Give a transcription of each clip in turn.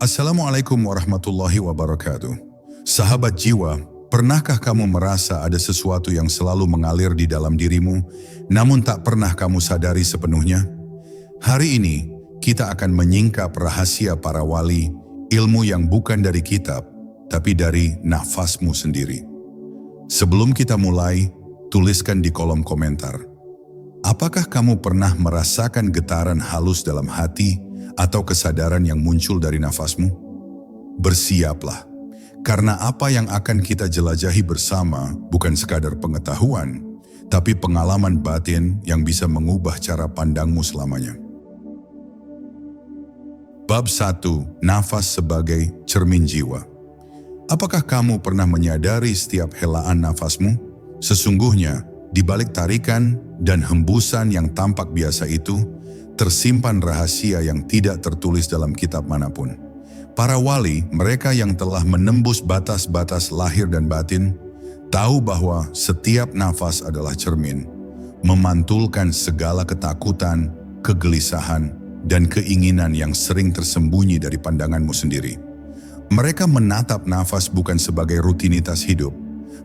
Assalamualaikum warahmatullahi wabarakatuh. Sahabat jiwa, pernahkah kamu merasa ada sesuatu yang selalu mengalir di dalam dirimu, namun tak pernah kamu sadari sepenuhnya? Hari ini, kita akan menyingkap rahasia para wali, ilmu yang bukan dari kitab, tapi dari nafasmu sendiri. Sebelum kita mulai, tuliskan di kolom komentar. Apakah kamu pernah merasakan getaran halus dalam hati atau kesadaran yang muncul dari nafasmu? Bersiaplah, karena apa yang akan kita jelajahi bersama bukan sekadar pengetahuan, tapi pengalaman batin yang bisa mengubah cara pandangmu selamanya. Bab 1. Nafas sebagai cermin jiwa. Apakah kamu pernah menyadari setiap helaan nafasmu? Sesungguhnya, di balik tarikan dan hembusan yang tampak biasa itu, tersimpan rahasia yang tidak tertulis dalam kitab manapun. Para wali, mereka yang telah menembus batas-batas lahir dan batin, tahu bahwa setiap nafas adalah cermin, memantulkan segala ketakutan, kegelisahan, dan keinginan yang sering tersembunyi dari pandanganmu sendiri. Mereka menatap nafas bukan sebagai rutinitas hidup,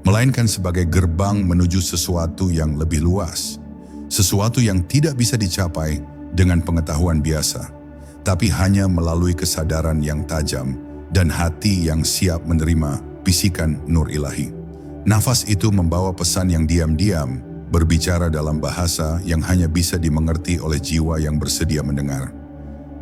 melainkan sebagai gerbang menuju sesuatu yang lebih luas, sesuatu yang tidak bisa dicapai dengan pengetahuan biasa, tapi hanya melalui kesadaran yang tajam dan hati yang siap menerima bisikan nur ilahi. Nafas itu membawa pesan yang diam-diam, berbicara dalam bahasa yang hanya bisa dimengerti oleh jiwa yang bersedia mendengar.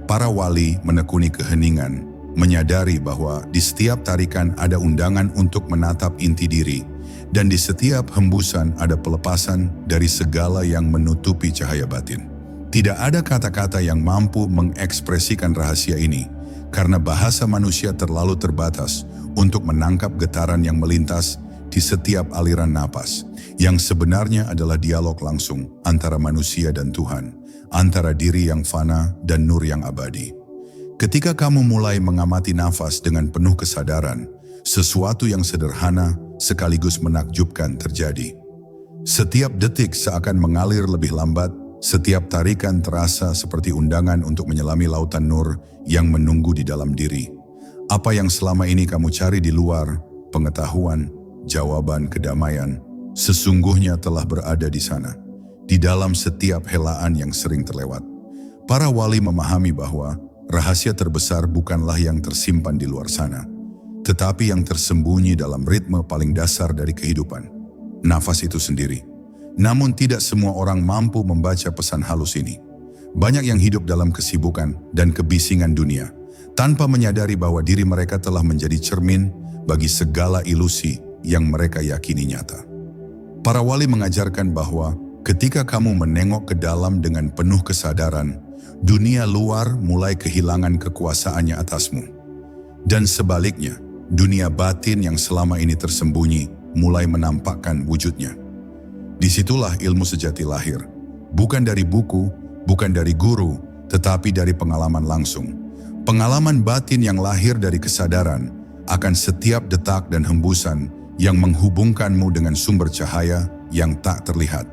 Para wali menekuni keheningan, menyadari bahwa di setiap tarikan ada undangan untuk menatap inti diri, dan di setiap hembusan ada pelepasan dari segala yang menutupi cahaya batin. Tidak ada kata-kata yang mampu mengekspresikan rahasia ini, karena bahasa manusia terlalu terbatas untuk menangkap getaran yang melintas di setiap aliran napas, yang sebenarnya adalah dialog langsung antara manusia dan Tuhan, antara diri yang fana dan nur yang abadi. Ketika kamu mulai mengamati nafas dengan penuh kesadaran, sesuatu yang sederhana sekaligus menakjubkan terjadi. Setiap detik seakan mengalir lebih lambat. Setiap tarikan terasa seperti undangan untuk menyelami lautan nur yang menunggu di dalam diri. Apa yang selama ini kamu cari di luar, pengetahuan, jawaban, kedamaian, sesungguhnya telah berada di sana, di dalam setiap helaan yang sering terlewat. Para wali memahami bahwa rahasia terbesar bukanlah yang tersimpan di luar sana, tetapi yang tersembunyi dalam ritme paling dasar dari kehidupan, nafas itu sendiri. Namun tidak semua orang mampu membaca pesan halus ini. Banyak yang hidup dalam kesibukan dan kebisingan dunia, tanpa menyadari bahwa diri mereka telah menjadi cermin bagi segala ilusi yang mereka yakini nyata. Para wali mengajarkan bahwa ketika kamu menengok ke dalam dengan penuh kesadaran, dunia luar mulai kehilangan kekuasaannya atasmu. Dan sebaliknya, dunia batin yang selama ini tersembunyi mulai menampakkan wujudnya. Disitulah ilmu sejati lahir, bukan dari buku, bukan dari guru, tetapi dari pengalaman langsung. Pengalaman batin yang lahir dari kesadaran akan setiap detak dan hembusan yang menghubungkanmu dengan sumber cahaya yang tak terlihat.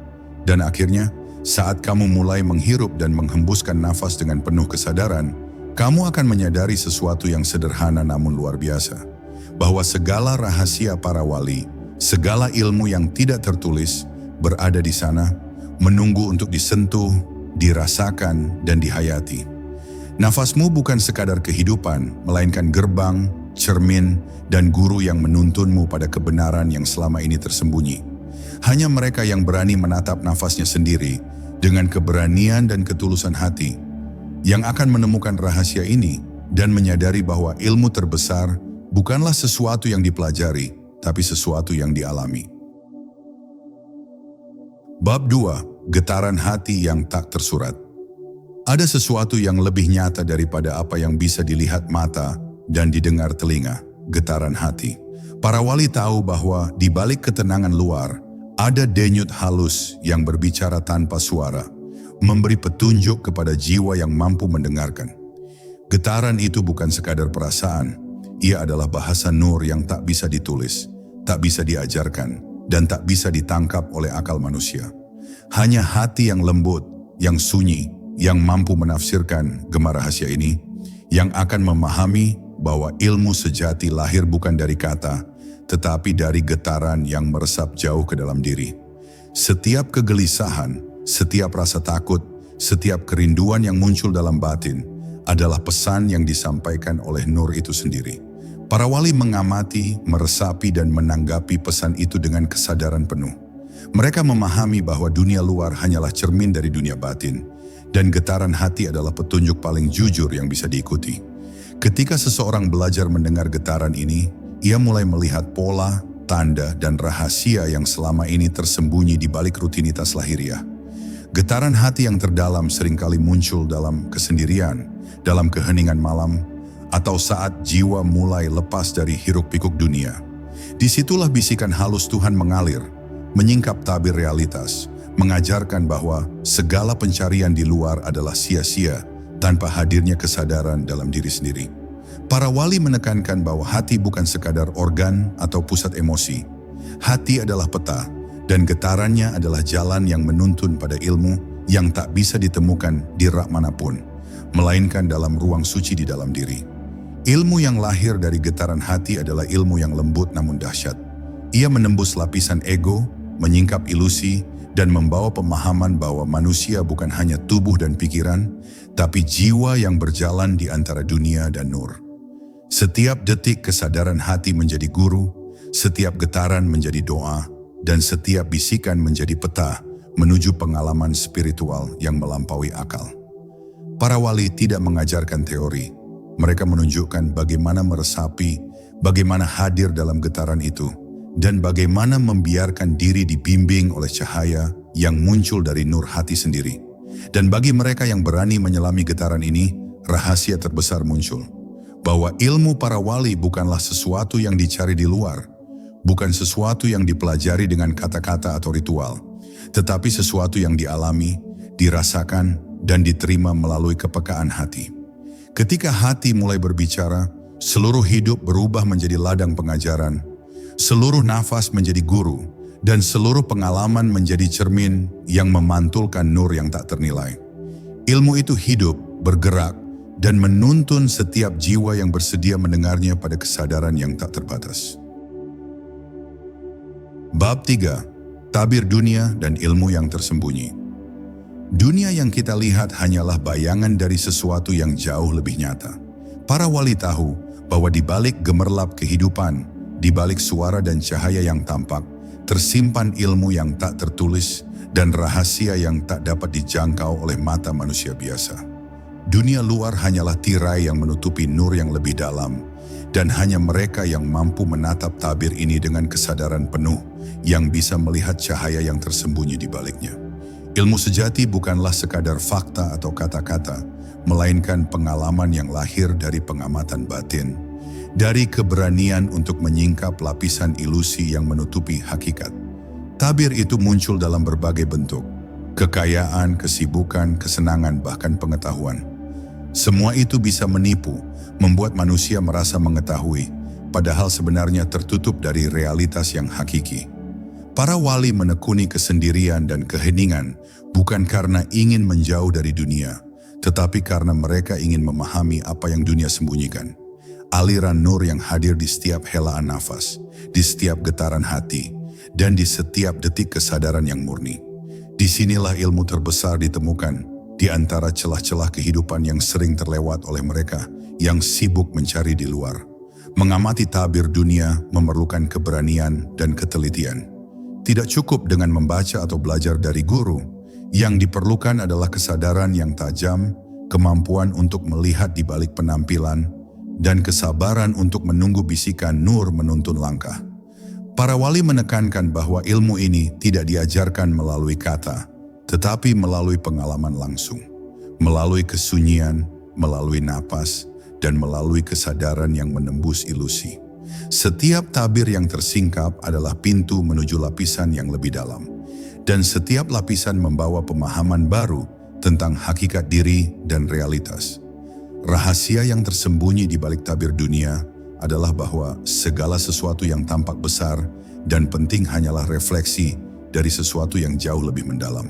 Dan akhirnya, saat kamu mulai menghirup dan menghembuskan nafas dengan penuh kesadaran, kamu akan menyadari sesuatu yang sederhana namun luar biasa, bahwa segala rahasia para wali, segala ilmu yang tidak tertulis, berada di sana, menunggu untuk disentuh, dirasakan, dan dihayati. Nafasmu bukan sekadar kehidupan, melainkan gerbang, cermin, dan guru yang menuntunmu pada kebenaran yang selama ini tersembunyi. Hanya mereka yang berani menatap nafasnya sendiri, dengan keberanian dan ketulusan hati, yang akan menemukan rahasia ini dan menyadari bahwa ilmu terbesar bukanlah sesuatu yang dipelajari, tapi sesuatu yang dialami. Bab 2. Getaran hati yang tak tersurat. Ada sesuatu yang lebih nyata daripada apa yang bisa dilihat mata dan didengar telinga, getaran hati. Para wali tahu bahwa di balik ketenangan luar, ada denyut halus yang berbicara tanpa suara, memberi petunjuk kepada jiwa yang mampu mendengarkan. Getaran itu bukan sekadar perasaan, ia adalah bahasa nur yang tak bisa ditulis, tak bisa diajarkan, dan tak bisa ditangkap oleh akal manusia. Hanya hati yang lembut, yang sunyi, yang mampu menafsirkan gemar rahasia ini, yang akan memahami bahwa ilmu sejati lahir bukan dari kata, tetapi dari getaran yang meresap jauh ke dalam diri. Setiap kegelisahan, setiap rasa takut, setiap kerinduan yang muncul dalam batin adalah pesan yang disampaikan oleh nur itu sendiri. Para wali mengamati, meresapi, dan menanggapi pesan itu dengan kesadaran penuh. Mereka memahami bahwa dunia luar hanyalah cermin dari dunia batin, dan getaran hati adalah petunjuk paling jujur yang bisa diikuti. Ketika seseorang belajar mendengar getaran ini, ia mulai melihat pola, tanda, dan rahasia yang selama ini tersembunyi di balik rutinitas lahiriah. Getaran hati yang terdalam seringkali muncul dalam kesendirian, dalam keheningan malam, atau saat jiwa mulai lepas dari hiruk-pikuk dunia. Disitulah bisikan halus Tuhan mengalir, menyingkap tabir realitas, mengajarkan bahwa segala pencarian di luar adalah sia-sia tanpa hadirnya kesadaran dalam diri sendiri. Para wali menekankan bahwa hati bukan sekadar organ atau pusat emosi. Hati adalah peta, dan getarannya adalah jalan yang menuntun pada ilmu yang tak bisa ditemukan di rak manapun, melainkan dalam ruang suci di dalam diri. Ilmu yang lahir dari getaran hati adalah ilmu yang lembut namun dahsyat. Ia menembus lapisan ego, menyingkap ilusi, dan membawa pemahaman bahwa manusia bukan hanya tubuh dan pikiran, tapi jiwa yang berjalan di antara dunia dan nur. Setiap detik kesadaran hati menjadi guru, setiap getaran menjadi doa, dan setiap bisikan menjadi peta menuju pengalaman spiritual yang melampaui akal. Para wali tidak mengajarkan teori. Mereka menunjukkan bagaimana meresapi, bagaimana hadir dalam getaran itu, dan bagaimana membiarkan diri dibimbing oleh cahaya yang muncul dari nur hati sendiri. Dan bagi mereka yang berani menyelami getaran ini, rahasia terbesar muncul. Bahwa ilmu para wali bukanlah sesuatu yang dicari di luar, bukan sesuatu yang dipelajari dengan kata-kata atau ritual, tetapi sesuatu yang dialami, dirasakan, dan diterima melalui kepekaan hati. Ketika hati mulai berbicara, seluruh hidup berubah menjadi ladang pengajaran, seluruh nafas menjadi guru, dan seluruh pengalaman menjadi cermin yang memantulkan nur yang tak ternilai. Ilmu itu hidup, bergerak, dan menuntun setiap jiwa yang bersedia mendengarnya pada kesadaran yang tak terbatas. Bab 3. Tabir dunia dan ilmu yang tersembunyi. Dunia yang kita lihat hanyalah bayangan dari sesuatu yang jauh lebih nyata. Para wali tahu bahwa di balik gemerlap kehidupan, di balik suara dan cahaya yang tampak, tersimpan ilmu yang tak tertulis dan rahasia yang tak dapat dijangkau oleh mata manusia biasa. Dunia luar hanyalah tirai yang menutupi nur yang lebih dalam, dan hanya mereka yang mampu menatap tabir ini dengan kesadaran penuh yang bisa melihat cahaya yang tersembunyi di baliknya. Ilmu sejati bukanlah sekadar fakta atau kata-kata, melainkan pengalaman yang lahir dari pengamatan batin, dari keberanian untuk menyingkap lapisan ilusi yang menutupi hakikat. Tabir itu muncul dalam berbagai bentuk: kekayaan, kesibukan, kesenangan, bahkan pengetahuan. Semua itu bisa menipu, membuat manusia merasa mengetahui, padahal sebenarnya tertutup dari realitas yang hakiki. Para wali menekuni kesendirian dan keheningan bukan karena ingin menjauh dari dunia, tetapi karena mereka ingin memahami apa yang dunia sembunyikan. Aliran nur yang hadir di setiap helaan nafas, di setiap getaran hati, dan di setiap detik kesadaran yang murni. Disinilah ilmu terbesar ditemukan di antara celah-celah kehidupan yang sering terlewat oleh mereka yang sibuk mencari di luar. Mengamati tabir dunia memerlukan keberanian dan ketelitian. Tidak cukup dengan membaca atau belajar dari guru, yang diperlukan adalah kesadaran yang tajam, kemampuan untuk melihat di balik penampilan, dan kesabaran untuk menunggu bisikan nur menuntun langkah. Para wali menekankan bahwa ilmu ini tidak diajarkan melalui kata, tetapi melalui pengalaman langsung, melalui kesunyian, melalui napas, dan melalui kesadaran yang menembus ilusi. Setiap tabir yang tersingkap adalah pintu menuju lapisan yang lebih dalam, dan setiap lapisan membawa pemahaman baru tentang hakikat diri dan realitas. Rahasia yang tersembunyi di balik tabir dunia adalah bahwa segala sesuatu yang tampak besar dan penting hanyalah refleksi dari sesuatu yang jauh lebih mendalam.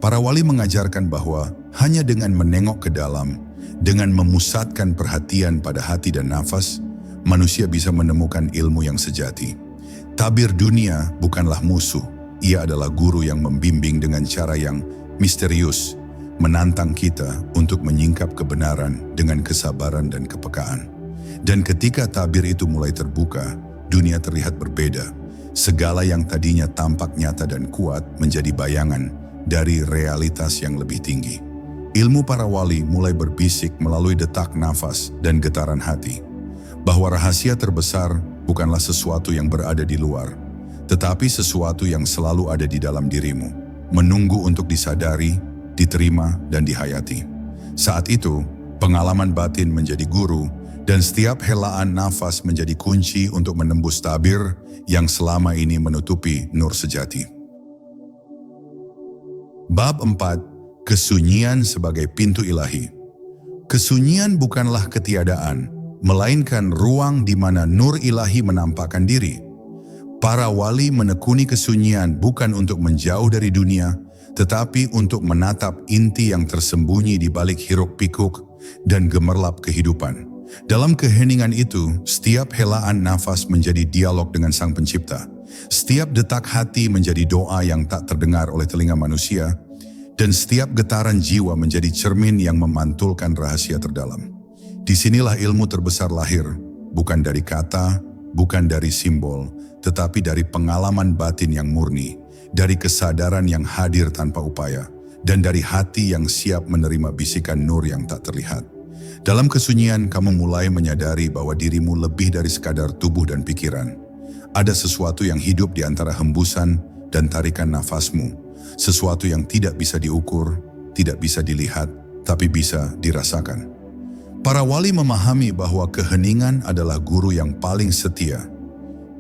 Para wali mengajarkan bahwa hanya dengan menengok ke dalam, Dengan memusatkan perhatian pada hati dan nafas, manusia bisa menemukan ilmu yang sejati. Tabir dunia bukanlah musuh, ia adalah guru yang membimbing dengan cara yang misterius, menantang kita untuk menyingkap kebenaran dengan kesabaran dan kepekaan. Dan ketika tabir itu mulai terbuka, dunia terlihat berbeda. Segala yang tadinya tampak nyata dan kuat menjadi bayangan dari realitas yang lebih tinggi. Ilmu para wali mulai berbisik melalui detak nafas dan getaran hati, bahwa rahasia terbesar bukanlah sesuatu yang berada di luar, tetapi sesuatu yang selalu ada di dalam dirimu, menunggu untuk disadari, diterima, dan dihayati. Saat itu, pengalaman batin menjadi guru, dan setiap helaan nafas menjadi kunci untuk menembus tabir yang selama ini menutupi nur sejati. Bab 4. Kesunyian sebagai pintu ilahi. Kesunyian bukanlah ketiadaan, melainkan ruang di mana nur ilahi menampakkan diri. Para wali menekuni kesunyian bukan untuk menjauh dari dunia, tetapi untuk menatap inti yang tersembunyi di balik hiruk-pikuk dan gemerlap kehidupan. Dalam keheningan itu, setiap helaan nafas menjadi dialog dengan Sang Pencipta. Setiap detak hati menjadi doa yang tak terdengar oleh telinga manusia, dan setiap getaran jiwa menjadi cermin yang memantulkan rahasia terdalam. Disinilah ilmu terbesar lahir, bukan dari kata, bukan dari simbol, tetapi dari pengalaman batin yang murni, dari kesadaran yang hadir tanpa upaya, dan dari hati yang siap menerima bisikan nur yang tak terlihat. Dalam kesunyian, kamu mulai menyadari bahwa dirimu lebih dari sekadar tubuh dan pikiran. Ada sesuatu yang hidup di antara hembusan dan tarikan nafasmu, sesuatu yang tidak bisa diukur, tidak bisa dilihat, tapi bisa dirasakan. Para wali memahami bahwa keheningan adalah guru yang paling setia.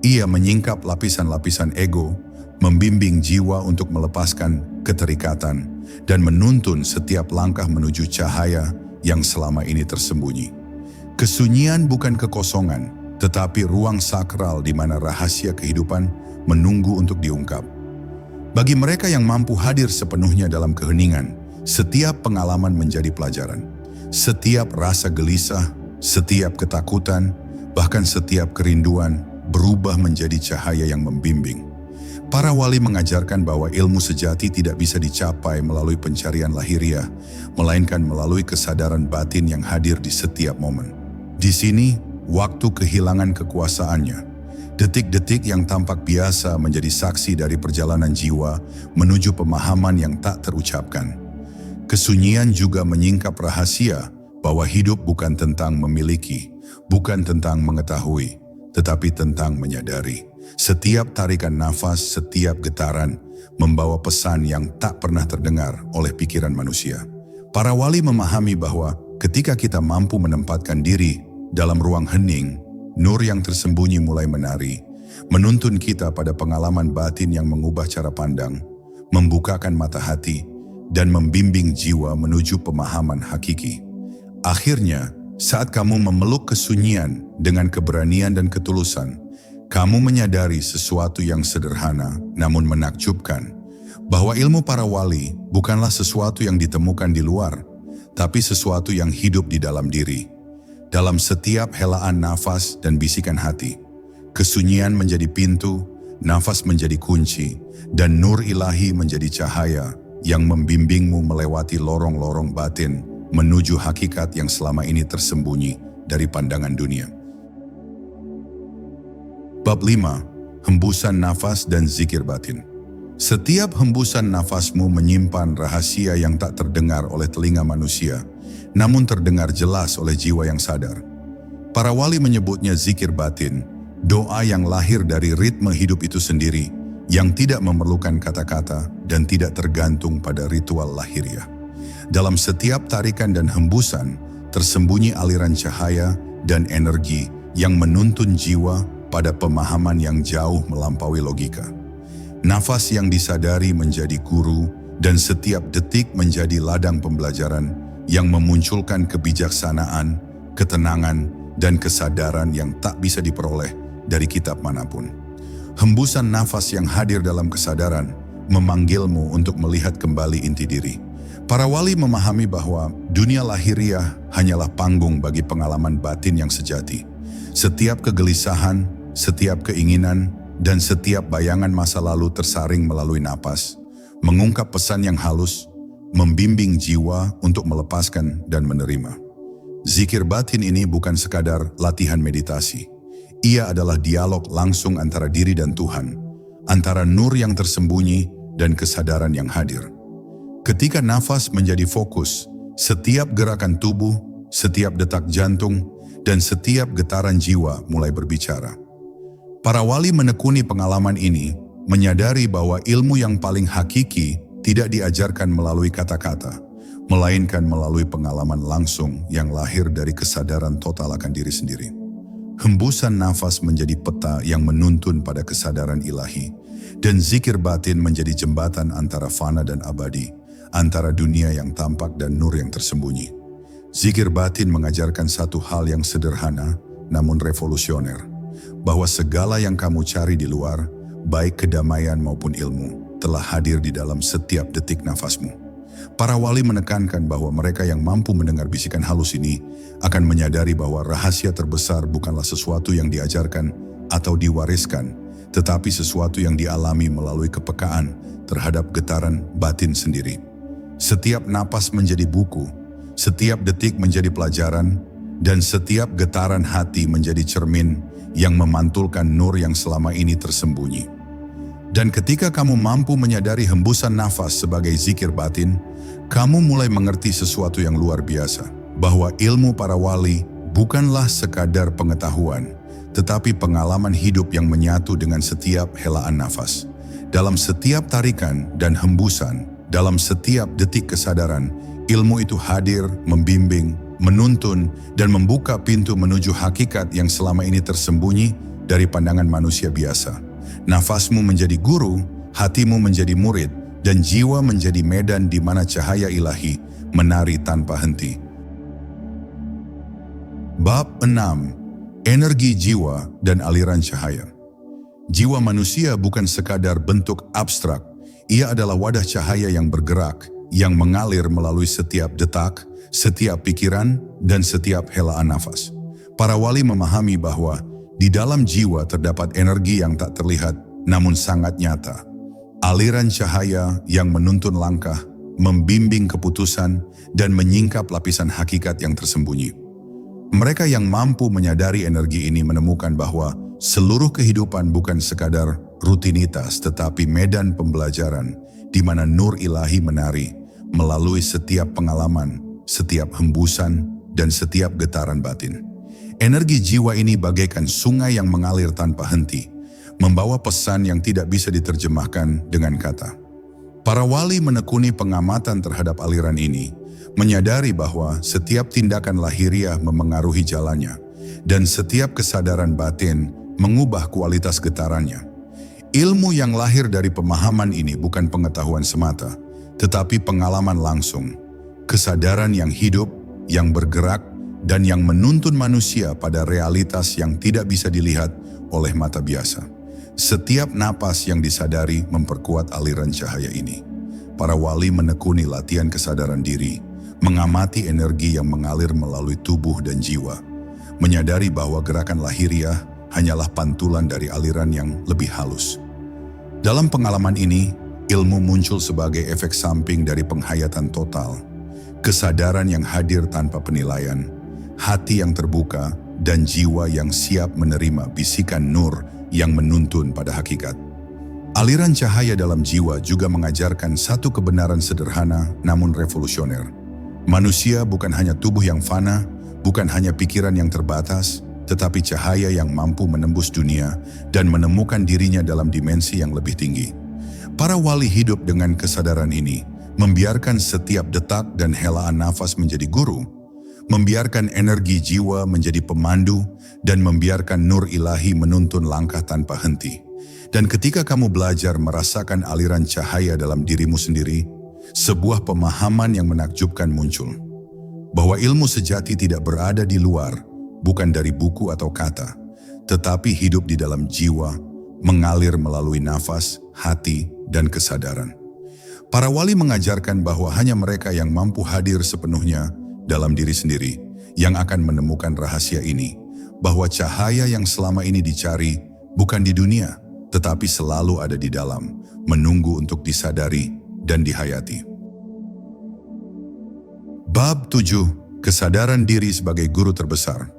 Ia menyingkap lapisan-lapisan ego, membimbing jiwa untuk melepaskan keterikatan, dan menuntun setiap langkah menuju cahaya yang selama ini tersembunyi. Kesunyian bukan kekosongan, tetapi ruang sakral di mana rahasia kehidupan menunggu untuk diungkap. Bagi mereka yang mampu hadir sepenuhnya dalam keheningan, setiap pengalaman menjadi pelajaran. Setiap rasa gelisah, setiap ketakutan, bahkan setiap kerinduan berubah menjadi cahaya yang membimbing. Para wali mengajarkan bahwa ilmu sejati tidak bisa dicapai melalui pencarian lahiriah, melainkan melalui kesadaran batin yang hadir di setiap momen. Di sini, waktu kehilangan kekuasaannya. Detik-detik yang tampak biasa menjadi saksi dari perjalanan jiwa menuju pemahaman yang tak terucapkan. Kesunyian juga menyingkap rahasia bahwa hidup bukan tentang memiliki, bukan tentang mengetahui, tetapi tentang menyadari. Setiap tarikan nafas, setiap getaran membawa pesan yang tak pernah terdengar oleh pikiran manusia. Para wali memahami bahwa ketika kita mampu menempatkan diri dalam ruang hening, nur yang tersembunyi mulai menari, menuntun kita pada pengalaman batin yang mengubah cara pandang, membukakan mata hati, dan membimbing jiwa menuju pemahaman hakiki. Akhirnya, saat kamu memeluk kesunyian dengan keberanian dan ketulusan, kamu menyadari sesuatu yang sederhana namun menakjubkan, bahwa ilmu para wali bukanlah sesuatu yang ditemukan di luar, tapi sesuatu yang hidup di dalam diri. Dalam setiap helaan nafas dan bisikan hati, kesunyian menjadi pintu, nafas menjadi kunci, dan nur ilahi menjadi cahaya yang membimbingmu melewati lorong-lorong batin menuju hakikat yang selama ini tersembunyi dari pandangan dunia. Bab 5. Hembusan nafas dan zikir batin. Setiap hembusan nafasmu menyimpan rahasia yang tak terdengar oleh telinga manusia, namun terdengar jelas oleh jiwa yang sadar. Para wali menyebutnya zikir batin, doa yang lahir dari ritme hidup itu sendiri, yang tidak memerlukan kata-kata dan tidak tergantung pada ritual lahiriah. Dalam setiap tarikan dan hembusan, tersembunyi aliran cahaya dan energi yang menuntun jiwa pada pemahaman yang jauh melampaui logika. Nafas yang disadari menjadi guru, dan setiap detik menjadi ladang pembelajaran yang memunculkan kebijaksanaan, ketenangan, dan kesadaran yang tak bisa diperoleh dari kitab manapun. Hembusan nafas yang hadir dalam kesadaran memanggilmu untuk melihat kembali inti diri, Para wali memahami bahwa dunia lahiriah hanyalah panggung bagi pengalaman batin yang sejati. Setiap kegelisahan, setiap keinginan, dan setiap bayangan masa lalu tersaring melalui napas, mengungkap pesan yang halus, membimbing jiwa untuk melepaskan dan menerima. Zikir batin ini bukan sekadar latihan meditasi. Ia adalah dialog langsung antara diri dan Tuhan, antara nur yang tersembunyi dan kesadaran yang hadir. Ketika nafas menjadi fokus, setiap gerakan tubuh, setiap detak jantung, dan setiap getaran jiwa mulai berbicara. Para wali menekuni pengalaman ini, menyadari bahwa ilmu yang paling hakiki tidak diajarkan melalui kata-kata, melainkan melalui pengalaman langsung yang lahir dari kesadaran total akan diri sendiri. Hembusan nafas menjadi peta yang menuntun pada kesadaran ilahi, dan zikir batin menjadi jembatan antara fana dan abadi, antara dunia yang tampak dan nur yang tersembunyi. Zikir batin mengajarkan satu hal yang sederhana namun revolusioner, bahwa segala yang kamu cari di luar, baik kedamaian maupun ilmu, telah hadir di dalam setiap detik nafasmu. Para wali menekankan bahwa mereka yang mampu mendengar bisikan halus ini akan menyadari bahwa rahasia terbesar bukanlah sesuatu yang diajarkan atau diwariskan, tetapi sesuatu yang dialami melalui kepekaan terhadap getaran batin sendiri. Setiap napas menjadi buku, setiap detik menjadi pelajaran, dan setiap getaran hati menjadi cermin yang memantulkan nur yang selama ini tersembunyi. Dan ketika kamu mampu menyadari hembusan nafas sebagai zikir batin, kamu mulai mengerti sesuatu yang luar biasa, bahwa ilmu para wali bukanlah sekadar pengetahuan, tetapi pengalaman hidup yang menyatu dengan setiap helaan nafas. Dalam setiap tarikan dan hembusan, dalam setiap detik kesadaran, ilmu itu hadir, membimbing, menuntun, dan membuka pintu menuju hakikat yang selama ini tersembunyi dari pandangan manusia biasa. Nafasmu menjadi guru, hatimu menjadi murid, dan jiwa menjadi medan di mana cahaya ilahi menari tanpa henti. Bab 6. Energi jiwa dan aliran cahaya. Jiwa manusia bukan sekadar bentuk abstrak, ia adalah wadah cahaya yang bergerak, yang mengalir melalui setiap detak, setiap pikiran, dan setiap helaan nafas. Para wali memahami bahwa di dalam jiwa terdapat energi yang tak terlihat, namun sangat nyata. Aliran cahaya yang menuntun langkah, membimbing keputusan, dan menyingkap lapisan hakikat yang tersembunyi. Mereka yang mampu menyadari energi ini menemukan bahwa seluruh kehidupan bukan sekadar rutinitas, tetapi medan pembelajaran di mana nur ilahi menari melalui setiap pengalaman, setiap hembusan, dan setiap getaran batin. Energi jiwa ini bagaikan sungai yang mengalir tanpa henti, membawa pesan yang tidak bisa diterjemahkan dengan kata. Para wali menekuni pengamatan terhadap aliran ini, menyadari bahwa setiap tindakan lahiriah memengaruhi jalannya, dan setiap kesadaran batin mengubah kualitas getarannya. Ilmu yang lahir dari pemahaman ini bukan pengetahuan semata, tetapi pengalaman langsung, kesadaran yang hidup, yang bergerak, dan yang menuntun manusia pada realitas yang tidak bisa dilihat oleh mata biasa. Setiap napas yang disadari memperkuat aliran cahaya ini. Para wali menekuni latihan kesadaran diri, mengamati energi yang mengalir melalui tubuh dan jiwa, menyadari bahwa gerakan lahiriah hanyalah pantulan dari aliran yang lebih halus. Dalam pengalaman ini, ilmu muncul sebagai efek samping dari penghayatan total, kesadaran yang hadir tanpa penilaian, hati yang terbuka, dan jiwa yang siap menerima bisikan nur yang menuntun pada hakikat. Aliran cahaya dalam jiwa juga mengajarkan satu kebenaran sederhana namun revolusioner. Manusia bukan hanya tubuh yang fana, bukan hanya pikiran yang terbatas, tetapi cahaya yang mampu menembus dunia dan menemukan dirinya dalam dimensi yang lebih tinggi. Para wali hidup dengan kesadaran ini, membiarkan setiap detak dan helaan nafas menjadi guru, membiarkan energi jiwa menjadi pemandu, dan membiarkan nur ilahi menuntun langkah tanpa henti. Dan ketika kamu belajar merasakan aliran cahaya dalam dirimu sendiri, sebuah pemahaman yang menakjubkan muncul, bahwa ilmu sejati tidak berada di luar, bukan dari buku atau kata, tetapi hidup di dalam jiwa, mengalir melalui nafas, hati, dan kesadaran. Para wali mengajarkan bahwa hanya mereka yang mampu hadir sepenuhnya dalam diri sendiri yang akan menemukan rahasia ini, bahwa cahaya yang selama ini dicari bukan di dunia, tetapi selalu ada di dalam, menunggu untuk disadari dan dihayati. Bab 7. Kesadaran diri sebagai guru terbesar.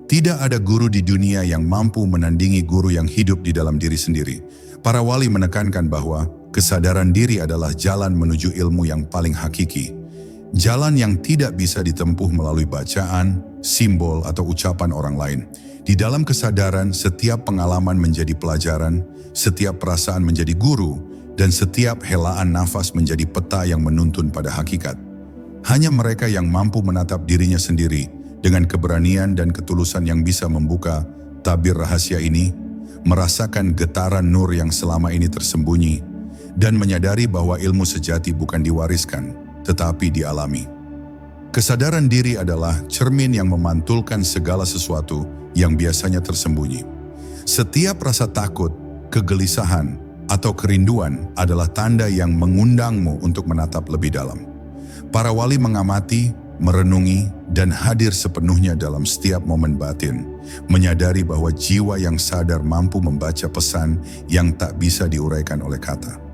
Tidak ada guru di dunia yang mampu menandingi guru yang hidup di dalam diri sendiri. Para wali menekankan bahwa kesadaran diri adalah jalan menuju ilmu yang paling hakiki. Jalan yang tidak bisa ditempuh melalui bacaan, simbol, atau ucapan orang lain. Di dalam kesadaran, setiap pengalaman menjadi pelajaran, setiap perasaan menjadi guru, dan setiap helaan nafas menjadi peta yang menuntun pada hakikat. Hanya mereka yang mampu menatap dirinya sendiri dengan keberanian dan ketulusan yang bisa membuka tabir rahasia ini, merasakan getaran nur yang selama ini tersembunyi, dan menyadari bahwa ilmu sejati bukan diwariskan, tetapi dialami. Kesadaran diri adalah cermin yang memantulkan segala sesuatu yang biasanya tersembunyi. Setiap rasa takut, kegelisahan, atau kerinduan adalah tanda yang mengundangmu untuk menatap lebih dalam. Para wali mengamati, merenungi, dan hadir sepenuhnya dalam setiap momen batin, menyadari bahwa jiwa yang sadar mampu membaca pesan yang tak bisa diuraikan oleh kata.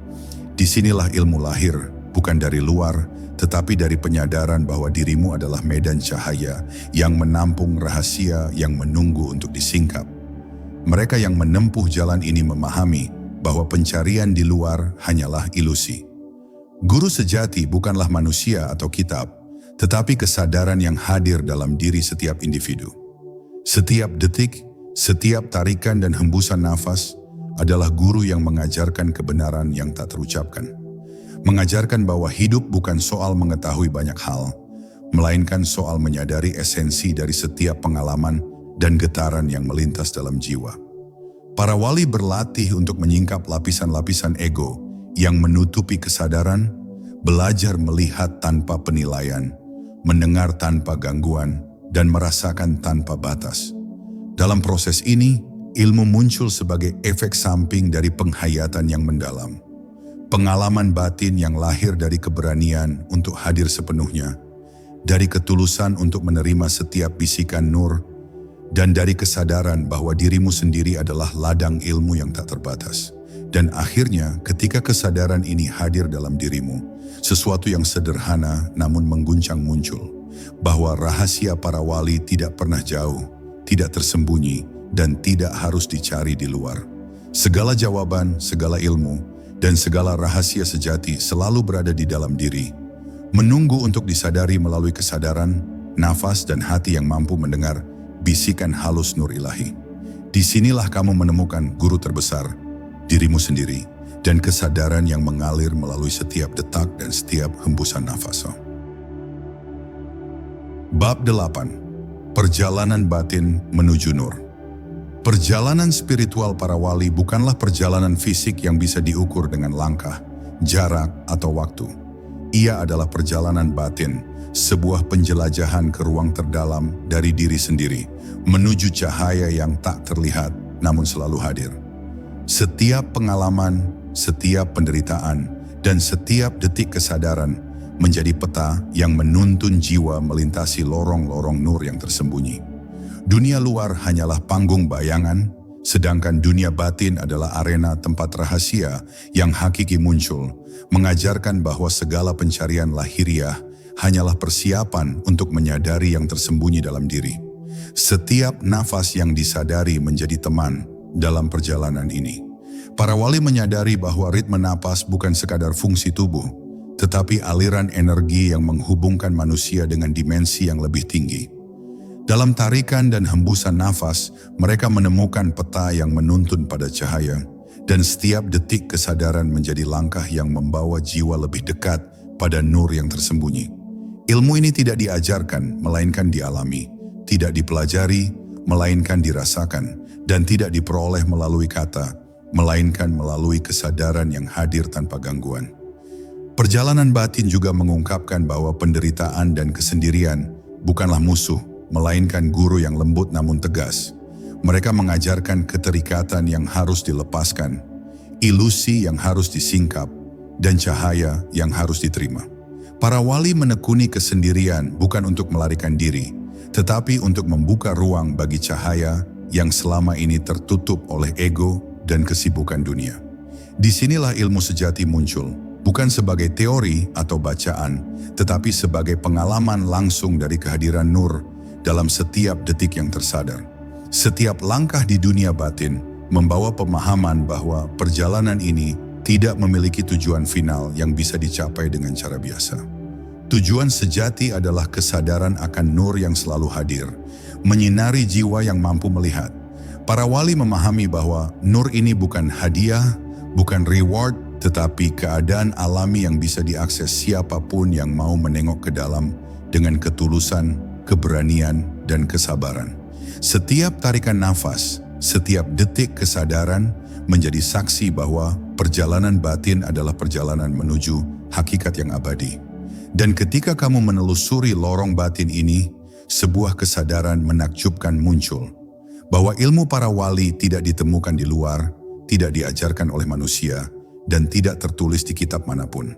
Disinilah ilmu lahir, bukan dari luar, tetapi dari penyadaran bahwa dirimu adalah medan cahaya yang menampung rahasia yang menunggu untuk disingkap. Mereka yang menempuh jalan ini memahami bahwa pencarian di luar hanyalah ilusi. Guru sejati bukanlah manusia atau kitab, tetapi kesadaran yang hadir dalam diri setiap individu. Setiap detik, setiap tarikan dan hembusan nafas adalah guru yang mengajarkan kebenaran yang tak terucapkan. Mengajarkan bahwa hidup bukan soal mengetahui banyak hal, melainkan soal menyadari esensi dari setiap pengalaman dan getaran yang melintas dalam jiwa. Para wali berlatih untuk menyingkap lapisan-lapisan ego yang menutupi kesadaran, belajar melihat tanpa penilaian, mendengar tanpa gangguan, dan merasakan tanpa batas. Dalam proses ini, ilmu muncul sebagai efek samping dari penghayatan yang mendalam. Pengalaman batin yang lahir dari keberanian untuk hadir sepenuhnya, dari ketulusan untuk menerima setiap bisikan nur, dan dari kesadaran bahwa dirimu sendiri adalah ladang ilmu yang tak terbatas. Dan akhirnya, ketika kesadaran ini hadir dalam dirimu, sesuatu yang sederhana namun mengguncang muncul, bahwa rahasia para wali tidak pernah jauh, tidak tersembunyi, dan tidak harus dicari di luar. Segala jawaban, segala ilmu, dan segala rahasia sejati selalu berada di dalam diri, menunggu untuk disadari melalui kesadaran, nafas, dan hati yang mampu mendengar bisikan halus nur ilahi. Disinilah kamu menemukan guru terbesar, dirimu sendiri, dan kesadaran yang mengalir melalui setiap detak dan setiap hembusan nafas. Bab 8. Perjalanan batin menuju nur. Perjalanan spiritual para wali bukanlah perjalanan fisik yang bisa diukur dengan langkah, jarak, atau waktu. Ia adalah perjalanan batin, sebuah penjelajahan ke ruang terdalam dari diri sendiri, menuju cahaya yang tak terlihat namun selalu hadir. Setiap pengalaman, setiap penderitaan, dan setiap detik kesadaran menjadi peta yang menuntun jiwa melintasi lorong-lorong nur yang tersembunyi. Dunia luar hanyalah panggung bayangan, sedangkan dunia batin adalah arena tempat rahasia yang hakiki muncul, mengajarkan bahwa segala pencarian lahiriah hanyalah persiapan untuk menyadari yang tersembunyi dalam diri. Setiap nafas yang disadari menjadi teman dalam perjalanan ini. Para wali menyadari bahwa ritme napas bukan sekadar fungsi tubuh, tetapi aliran energi yang menghubungkan manusia dengan dimensi yang lebih tinggi. Dalam tarikan dan hembusan nafas, mereka menemukan peta yang menuntun pada cahaya, dan setiap detik kesadaran menjadi langkah yang membawa jiwa lebih dekat pada nur yang tersembunyi. Ilmu ini tidak diajarkan, melainkan dialami, tidak dipelajari, melainkan dirasakan, dan tidak diperoleh melalui kata, melainkan melalui kesadaran yang hadir tanpa gangguan. Perjalanan batin juga mengungkapkan bahwa penderitaan dan kesendirian bukanlah musuh, melainkan guru yang lembut namun tegas. Mereka mengajarkan keterikatan yang harus dilepaskan, ilusi yang harus disingkap, dan cahaya yang harus diterima. Para wali menekuni kesendirian bukan untuk melarikan diri, tetapi untuk membuka ruang bagi cahaya yang selama ini tertutup oleh ego dan kesibukan dunia. Disinilah ilmu sejati muncul, bukan sebagai teori atau bacaan, tetapi sebagai pengalaman langsung dari kehadiran Nur dalam setiap detik yang tersadar. Setiap langkah di dunia batin membawa pemahaman bahwa perjalanan ini tidak memiliki tujuan final yang bisa dicapai dengan cara biasa. Tujuan sejati adalah kesadaran akan Nur yang selalu hadir, menyinari jiwa yang mampu melihat. Para wali memahami bahwa Nur ini bukan hadiah, bukan reward, tetapi keadaan alami yang bisa diakses siapapun yang mau menengok ke dalam dengan ketulusan, keberanian, dan kesabaran. Setiap tarikan nafas, setiap detik kesadaran menjadi saksi bahwa perjalanan batin adalah perjalanan menuju hakikat yang abadi. Dan ketika kamu menelusuri lorong batin ini, sebuah kesadaran menakjubkan muncul. Bahwa ilmu para wali tidak ditemukan di luar, tidak diajarkan oleh manusia, dan tidak tertulis di kitab manapun.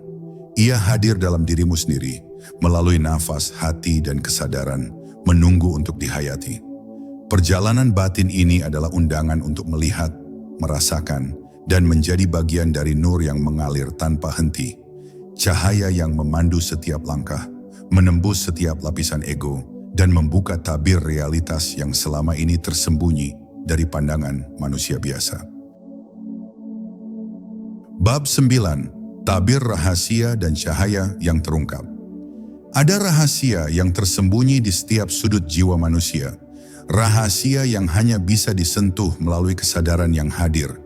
Ia hadir dalam dirimu sendiri, melalui nafas, hati, dan kesadaran, menunggu untuk dihayati. Perjalanan batin ini adalah undangan untuk melihat, merasakan, dan menjadi bagian dari Nur yang mengalir tanpa henti. Cahaya yang memandu setiap langkah, menembus setiap lapisan ego, dan membuka tabir realitas yang selama ini tersembunyi dari pandangan manusia biasa. Bab 9. Tabir rahasia dan cahaya yang terungkap. Ada rahasia yang tersembunyi di setiap sudut jiwa manusia. Rahasia yang hanya bisa disentuh melalui kesadaran yang hadir,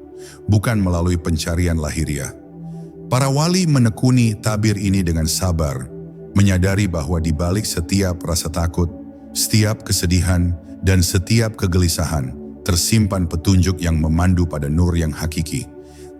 bukan melalui pencarian lahiriah. Para wali menekuni tabir ini dengan sabar, menyadari bahwa di balik setiap rasa takut, setiap kesedihan, dan setiap kegelisahan, tersimpan petunjuk yang memandu pada Nur yang hakiki.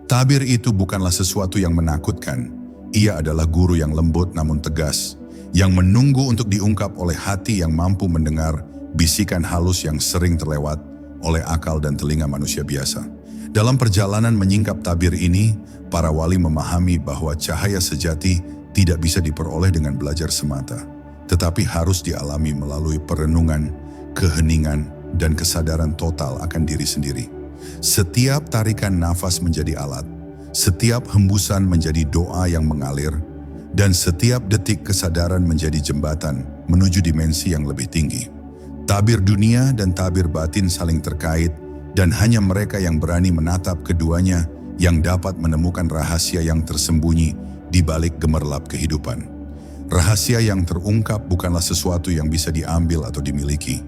Tabir itu bukanlah sesuatu yang menakutkan, ia adalah guru yang lembut namun tegas, yang menunggu untuk diungkap oleh hati yang mampu mendengar bisikan halus yang sering terlewat oleh akal dan telinga manusia biasa. Dalam perjalanan menyingkap tabir ini, para wali memahami bahwa cahaya sejati tidak bisa diperoleh dengan belajar semata, tetapi harus dialami melalui perenungan, keheningan, dan kesadaran total akan diri sendiri. Setiap tarikan nafas menjadi alat, setiap hembusan menjadi doa yang mengalir, dan setiap detik kesadaran menjadi jembatan menuju dimensi yang lebih tinggi. Tabir dunia dan tabir batin saling terkait, dan hanya mereka yang berani menatap keduanya yang dapat menemukan rahasia yang tersembunyi di balik gemerlap kehidupan. Rahasia yang terungkap bukanlah sesuatu yang bisa diambil atau dimiliki,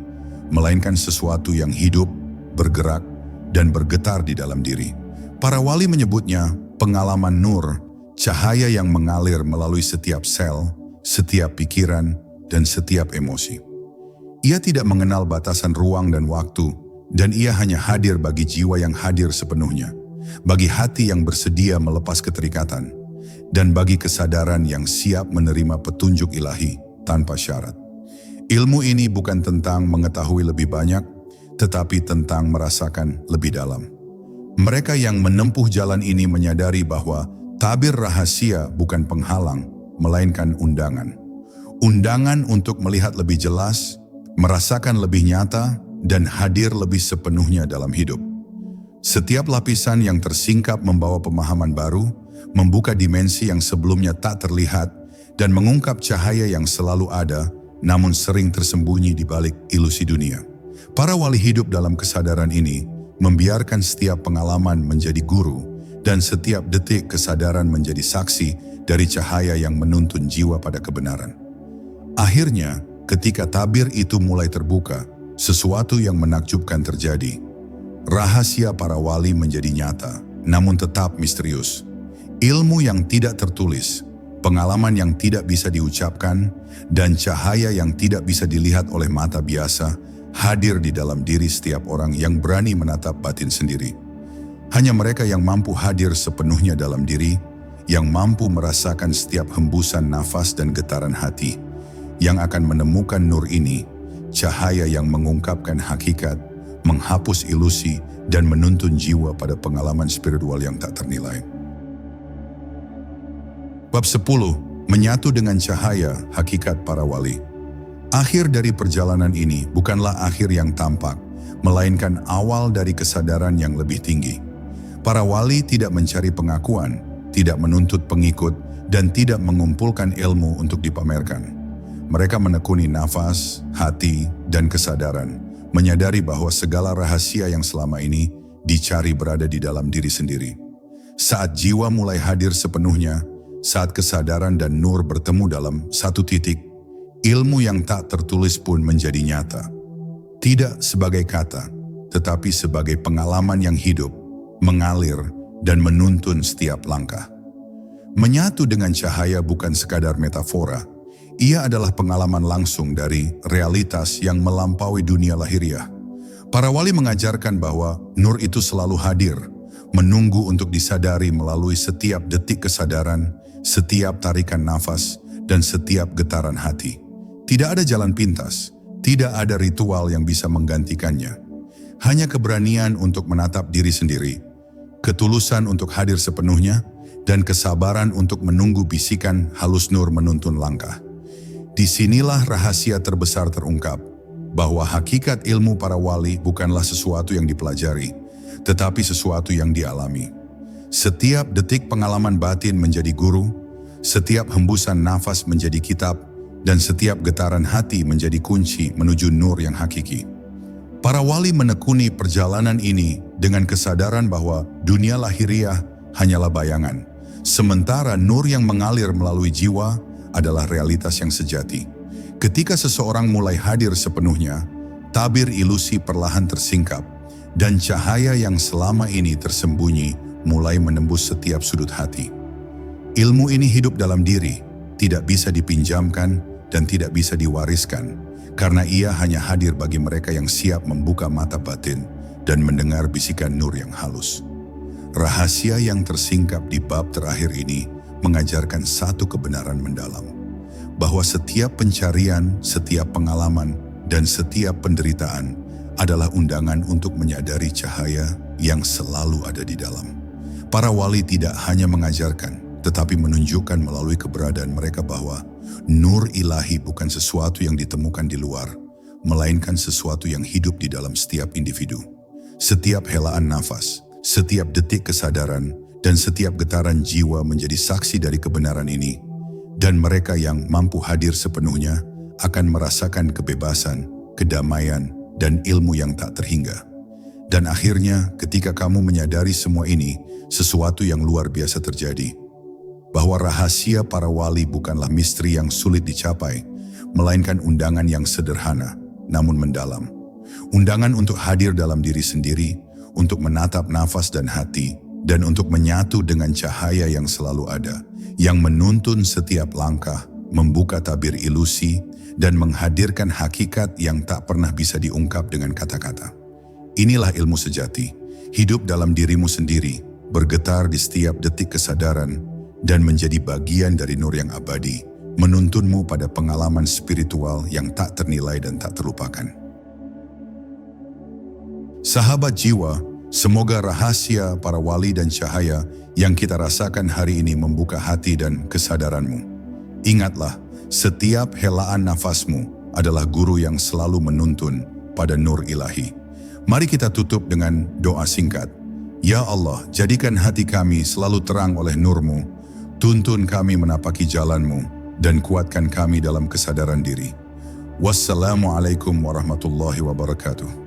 melainkan sesuatu yang hidup, bergerak, dan bergetar di dalam diri. Para wali menyebutnya pengalaman Nur, cahaya yang mengalir melalui setiap sel, setiap pikiran, dan setiap emosi. Ia tidak mengenal batasan ruang dan waktu, dan ia hanya hadir bagi jiwa yang hadir sepenuhnya, bagi hati yang bersedia melepas keterikatan, dan bagi kesadaran yang siap menerima petunjuk ilahi tanpa syarat. Ilmu ini bukan tentang mengetahui lebih banyak, tetapi tentang merasakan lebih dalam. Mereka yang menempuh jalan ini menyadari bahwa tabir rahasia bukan penghalang, melainkan undangan. Undangan untuk melihat lebih jelas, merasakan lebih nyata, dan hadir lebih sepenuhnya dalam hidup. Setiap lapisan yang tersingkap membawa pemahaman baru, membuka dimensi yang sebelumnya tak terlihat, dan mengungkap cahaya yang selalu ada, namun sering tersembunyi di balik ilusi dunia. Para wali hidup dalam kesadaran ini, membiarkan setiap pengalaman menjadi guru, dan setiap detik kesadaran menjadi saksi dari cahaya yang menuntun jiwa pada kebenaran. Akhirnya, ketika tabir itu mulai terbuka, sesuatu yang menakjubkan terjadi. Rahasia para wali menjadi nyata, namun tetap misterius. Ilmu yang tidak tertulis, pengalaman yang tidak bisa diucapkan, dan cahaya yang tidak bisa dilihat oleh mata biasa, hadir di dalam diri setiap orang yang berani menatap batin sendiri. Hanya mereka yang mampu hadir sepenuhnya dalam diri, yang mampu merasakan setiap hembusan nafas dan getaran hati, yang akan menemukan Nur ini, cahaya yang mengungkapkan hakikat, menghapus ilusi, dan menuntun jiwa pada pengalaman spiritual yang tak ternilai. Bab 10. Menyatu dengan cahaya hakikat para wali. Akhir dari perjalanan ini bukanlah akhir yang tampak, melainkan awal dari kesadaran yang lebih tinggi. Para wali tidak mencari pengakuan, tidak menuntut pengikut, dan tidak mengumpulkan ilmu untuk dipamerkan. Mereka menekuni nafas, hati, dan kesadaran, menyadari bahwa segala rahasia yang selama ini dicari berada di dalam diri sendiri. Saat jiwa mulai hadir sepenuhnya, saat kesadaran dan nur bertemu dalam satu titik, ilmu yang tak tertulis pun menjadi nyata. Tidak sebagai kata, tetapi sebagai pengalaman yang hidup, mengalir, dan menuntun setiap langkah. Menyatu dengan cahaya bukan sekadar metafora, ia adalah pengalaman langsung dari realitas yang melampaui dunia lahiriah. Para wali mengajarkan bahwa nur itu selalu hadir, menunggu untuk disadari melalui setiap detik kesadaran, setiap tarikan nafas, dan setiap getaran hati. Tidak ada jalan pintas, tidak ada ritual yang bisa menggantikannya. Hanya keberanian untuk menatap diri sendiri, ketulusan untuk hadir sepenuhnya, dan kesabaran untuk menunggu bisikan halus nur menuntun langkah. Disinilah rahasia terbesar terungkap, bahwa hakikat ilmu para wali bukanlah sesuatu yang dipelajari, tetapi sesuatu yang dialami. Setiap detik pengalaman batin menjadi guru, setiap hembusan nafas menjadi kitab, dan setiap getaran hati menjadi kunci menuju nur yang hakiki. Para wali menekuni perjalanan ini dengan kesadaran bahwa dunia lahiriah hanyalah bayangan, sementara nur yang mengalir melalui jiwa adalah realitas yang sejati. Ketika seseorang mulai hadir sepenuhnya, tabir ilusi perlahan tersingkap, dan cahaya yang selama ini tersembunyi mulai menembus setiap sudut hati. Ilmu ini hidup dalam diri, tidak bisa dipinjamkan dan tidak bisa diwariskan, karena ia hanya hadir bagi mereka yang siap membuka mata batin dan mendengar bisikan nur yang halus. Rahasia yang tersingkap di bab terakhir ini mengajarkan satu kebenaran mendalam, bahwa setiap pencarian, setiap pengalaman, dan setiap penderitaan adalah undangan untuk menyadari cahaya yang selalu ada di dalam. Para wali tidak hanya mengajarkan, tetapi menunjukkan melalui keberadaan mereka bahwa nur ilahi bukan sesuatu yang ditemukan di luar, melainkan sesuatu yang hidup di dalam setiap individu. Setiap helaan nafas, setiap detik kesadaran, dan setiap getaran jiwa menjadi saksi dari kebenaran ini. Dan mereka yang mampu hadir sepenuhnya akan merasakan kebebasan, kedamaian, dan ilmu yang tak terhingga. Dan akhirnya ketika kamu menyadari semua ini, sesuatu yang luar biasa terjadi. Bahwa rahasia para wali bukanlah misteri yang sulit dicapai, melainkan undangan yang sederhana, namun mendalam. Undangan untuk hadir dalam diri sendiri, untuk menatap nafas dan hati, dan untuk menyatu dengan cahaya yang selalu ada, yang menuntun setiap langkah, membuka tabir ilusi, dan menghadirkan hakikat yang tak pernah bisa diungkap dengan kata-kata. Inilah ilmu sejati, hidup dalam dirimu sendiri, bergetar di setiap detik kesadaran, dan menjadi bagian dari nur yang abadi, menuntunmu pada pengalaman spiritual yang tak ternilai dan tak terlupakan. Sahabat jiwa, semoga rahasia para wali dan cahaya yang kita rasakan hari ini membuka hati dan kesadaranmu. Ingatlah, setiap helaan nafasmu adalah guru yang selalu menuntun pada nur ilahi. Mari kita tutup dengan doa singkat. Ya Allah, jadikan hati kami selalu terang oleh nur-Mu, tuntun kami menapaki jalan-Mu, dan kuatkan kami dalam kesadaran diri. Wassalamualaikum warahmatullahi wabarakatuh.